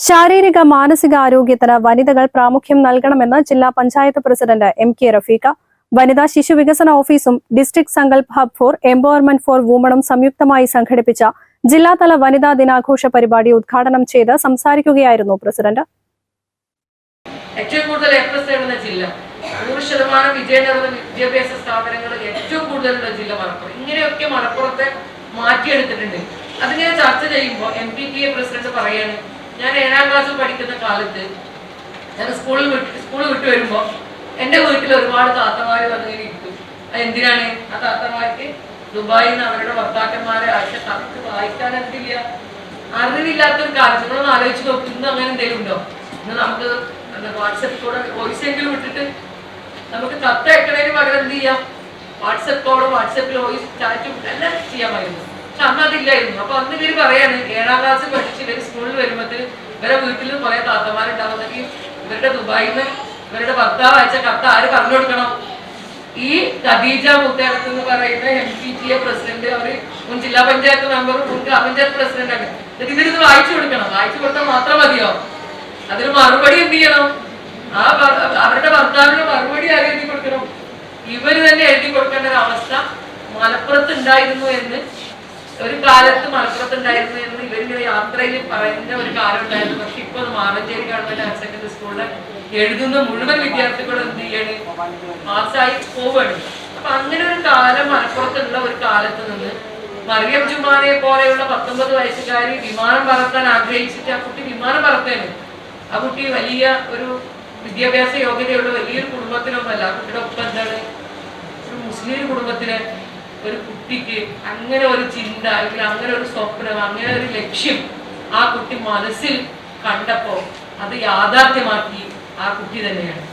ശാരീരിക മാനസിക ആരോഗ്യത്തിന് വനിതകൾ പ്രാമുഖ്യം നൽകണമെന്ന് ജില്ലാ പഞ്ചായത്ത് പ്രസിഡന്റ് MK റഫീഖ. വനിതാ ശിശു വികസന ഓഫീസും district Sankalp hub for empowerment for വുമണും സംയുക്തമായി സംഘടിപ്പിച്ച ജില്ലാതല വനിതാ ദിനാഘോഷ പരിപാടി ഉദ്ഘാടനം ചെയ്ത് സംസാരിക്കുകയായിരുന്നു പ്രസിഡന്റ്. ഏറ്റവും കൂടുതൽ എപ്ലസ് നേടുന്ന ജില്ല, 100% വിജയം നേടുന്ന വിദ്യാഭ്യാസ സ്ഥാപനങ്ങൾ ഏറ്റവും കൂടുതലുള്ള ജില്ല മലപ്പുറം. ഇങ്ങനെയൊക്കെ മലപ്പുറത്തെ മാറ്റിയെടുത്തിട്ടുണ്ട്. അതിനെ ചർച്ച ചെയ്യുമ്പോൾ MPTA പ്രസിഡന്റ് പറയാണ്, ഞാൻ 7ാം ക്ലാസ്സിൽ പഠിക്കുന്ന കാലത്ത് ഞാൻ സ്കൂൾ വിട്ടു വരുമ്പോൾ എൻ്റെ വീട്ടിൽ ഒരുപാട് താത്തമാര് വന്നിങ്ങനെ ഇരിക്കും. എന്തിനാണ് ആ താത്തമാർക്ക് ദുബായിൽ നിന്ന് അവരുടെ ഭർത്താക്കന്മാരെ അയച്ച കത്ത് വായിക്കാൻ അറിവില്ലാത്തൊരു കാലത്ത് നമ്മളൊന്ന് ആലോചിച്ച് നോക്കും. ഇന്ന് അങ്ങനെ എന്തെങ്കിലും ഉണ്ടോ? ഇന്ന് നമുക്ക് വാട്സപ്പ് കൂടെ വോയിസ് എങ്കിലും വിട്ടിട്ട് നമുക്ക് കത്ത് അയക്കണതിന് പകരം എന്ത് ചെയ്യാം, വാട്സപ്പ് കോളും വാട്സപ്പിൽ വോയിസ് ചാറ്റും എല്ലാം ചെയ്യാമായിരുന്നു. പക്ഷെ അന്ന് അതില്ലായിരുന്നു. അപ്പൊ അന്ന് ഇവര് പറയാണ്, 7ാം ക്ലാസ് പഠിച്ച് ഇവര് സ്കൂളിൽ വരുമ്പോഴത്തേന് ഇവരെ വീട്ടിൽ കുറെ താത്തമാരുണ്ടാവുന്നെങ്കിൽ ഇവരുടെ ദുബായിൽ നിന്ന് ഇവരുടെ ഭർത്താവ് അയച്ച കത്ത് ആര് പറഞ്ഞു കൊടുക്കണം? ഈ ഖദീജ മുത്തേടത്ത് എന്ന് പറയുന്ന MPTA പ്രസിഡന്റ്, അവര് മുൻ ജില്ലാ പഞ്ചായത്ത് മെമ്പറും മുൻ ഗ്രാമപഞ്ചായത്ത് പ്രസിഡന്റാണ്. എന്നിട്ട് ഇവരിത് വായിച്ചു കൊടുക്കണം. വായിച്ചു കൊടുത്താൽ മാത്രം മതിയോ? അതിന് മറുപടി എന്ത് ചെയ്യണം? അവരുടെ ഭർത്താവിന് മറുപടി ആര് എഴുതി കൊടുക്കണം? ഇവര് തന്നെ എഴുതി കൊടുക്കേണ്ട ഒരു അവസ്ഥ മലപ്പുറത്ത് ഉണ്ടായിരുന്നു എന്ന്, ഒരു കാലത്ത് മലപ്പുറത്ത് ഉണ്ടായിരുന്നു എന്ന് ഇവരിങ്ങനെ യാത്രയിൽ പറയുന്ന ഒരു കാലം ഉണ്ടായിരുന്നു. പക്ഷെ ഇപ്പൊ മാറഞ്ചേരി ഗവൺമെന്റ് ഹയർ സെക്കൻഡറി സ്കൂളിൽ എഴുതുന്ന മുഴുവൻ വിദ്യാർത്ഥികളും എന്ത് ചെയ്യാണ്, പാസ്സായി പോവാണ്. അപ്പൊ അങ്ങനെ ഒരു കാലം മലപ്പുറത്തുള്ള ഒരു കാലത്ത് നിന്ന് മറിയം ജുമാനെ പോലെയുള്ള 19 വയസ്സുകാരി വിമാനം പറത്താൻ ആഗ്രഹിച്ചിട്ട് ആ കുട്ടി വിമാനം പറത്തേന്. ആ കുട്ടി വലിയ ഒരു വിദ്യാഭ്യാസ യോഗ്യതയുള്ള വലിയൊരു കുടുംബത്തിനൊന്നല്ല. ആ കുട്ടിയുടെ ഒപ്പം എന്താണ്, ഒരു മുസ്ലിം കുടുംബത്തിലെ ഒരു കുട്ടിക്ക് അങ്ങനെ ഒരു ചിന്ത, അല്ലെങ്കിൽ അങ്ങനെ ഒരു സ്വപ്നം, അങ്ങനെ ഒരു ലക്ഷ്യം ആ കുട്ടി മനസ്സിൽ കണ്ടപ്പോ അത് യാഥാർത്ഥ്യമാക്കി ആ കുട്ടി തന്നെയാണ്.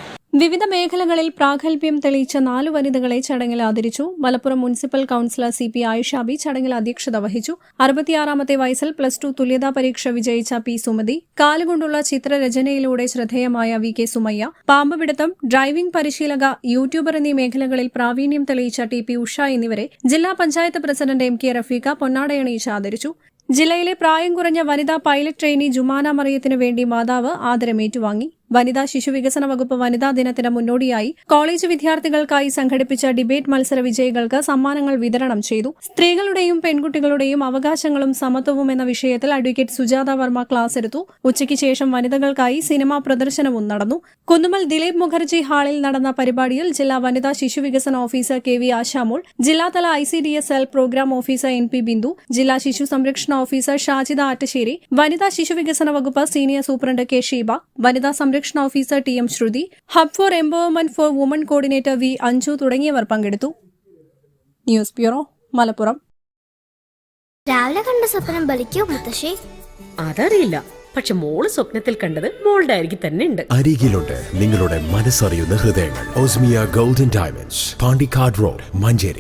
വിവിധ മേഖലകളിൽ പ്രാഗൽഭ്യം തെളിയിച്ച 4 വനിതകളെ ചടങ്ങിൽ ആദരിച്ചു. Malappuram municipal councillor CP Ayishabi ചടങ്ങിൽ അധ്യക്ഷത വഹിച്ചു. 66ാമത്തെ വയസ്സിൽ +2 തുല്യതാ പരീക്ഷ വിജയിച്ച P സുമതി, കാലുകൊണ്ടുള്ള ചിത്രരചനയിലൂടെ ശ്രദ്ധേയമായ VK സുമയ്യ, പാമ്പുപിടുത്തം, ഡ്രൈവിംഗ് പരിശീലക, യൂട്യൂബർ എന്നീ മേഖലകളിൽ പ്രാവീണ്യം തെളിയിച്ച TP ഉഷ എന്നിവരെ ജില്ലാ പഞ്ചായത്ത് പ്രസിഡന്റ് MK റഫീഖ പൊന്നാടയണിയിച്ച് ആദരിച്ചു. ജില്ലയിലെ പ്രായം കുറഞ്ഞ വനിതാ പൈലറ്റ് ട്രെയിനി ജുമാന മറിയത്തിനു വേണ്ടി മാതാവ് ആദരമേറ്റുവാങ്ങി. വനിതാ ശിശു വികസന വകുപ്പ് വനിതാ ദിനത്തിന് മുന്നോടിയായി കോളേജ് വിദ്യാർത്ഥികൾക്കായി സംഘടിപ്പിച്ച ഡിബേറ്റ് മത്സര വിജയികൾക്ക് സമ്മാനങ്ങൾ വിതരണം ചെയ്തു. സ്ത്രീകളുടെയും പെൺകുട്ടികളുടെയും അവകാശങ്ങളും സമത്വവും എന്ന വിഷയത്തിൽ അഡ്വക്കേറ്റ് സുജാത വർമ്മ ക്ലാസ് എടുത്തു. ഉച്ചയ്ക്ക് ശേഷം വനിതകൾക്കായി സിനിമാ പ്രദർശനവും നടന്നു. കുന്നുമ്മൽ ദിലീപ് മുഖർജി ഹാളിൽ നടന്ന പരിപാടിയിൽ ജില്ലാ വനിതാ ശിശു വികസന ഓഫീസർ KV ആശാമോൾ, ജില്ലാതല ICDS cell programme officer NP Bindu, ജില്ലാ ശിശു സംരക്ഷണ ഓഫീസർ ഷാജിദ ആറ്റശ്ശേരി, വനിതാ ശിശു വികസന വകുപ്പ് സീനിയർ സൂപ്രണ്ട് K ഷീബ, വനിതാ സംരക്ഷണ ഓഫീസർ TM Shruthi, hub for empowerment for woman coordinator V Anju തുടങ്ങിയവർ പങ്കെടുത്തു. News bureau, Malappuram. രാവിലെ കണ്ട സ്വപ്നം ബലിക്കോ മുത്തശ്ശി? അതറിയില്ല, പക്ഷെ മോള് സ്വപ്നത്തിൽ കണ്ടത് മോളുടെ അരികിൽ തന്നെ ഉണ്ട്. അരികിലുണ്ട് നിങ്ങളുടെ മനസ്സറിയുന്ന ഹൃദയങ്ങൾ. Osmia golden diamonds, Pandikkad road, Manjeri.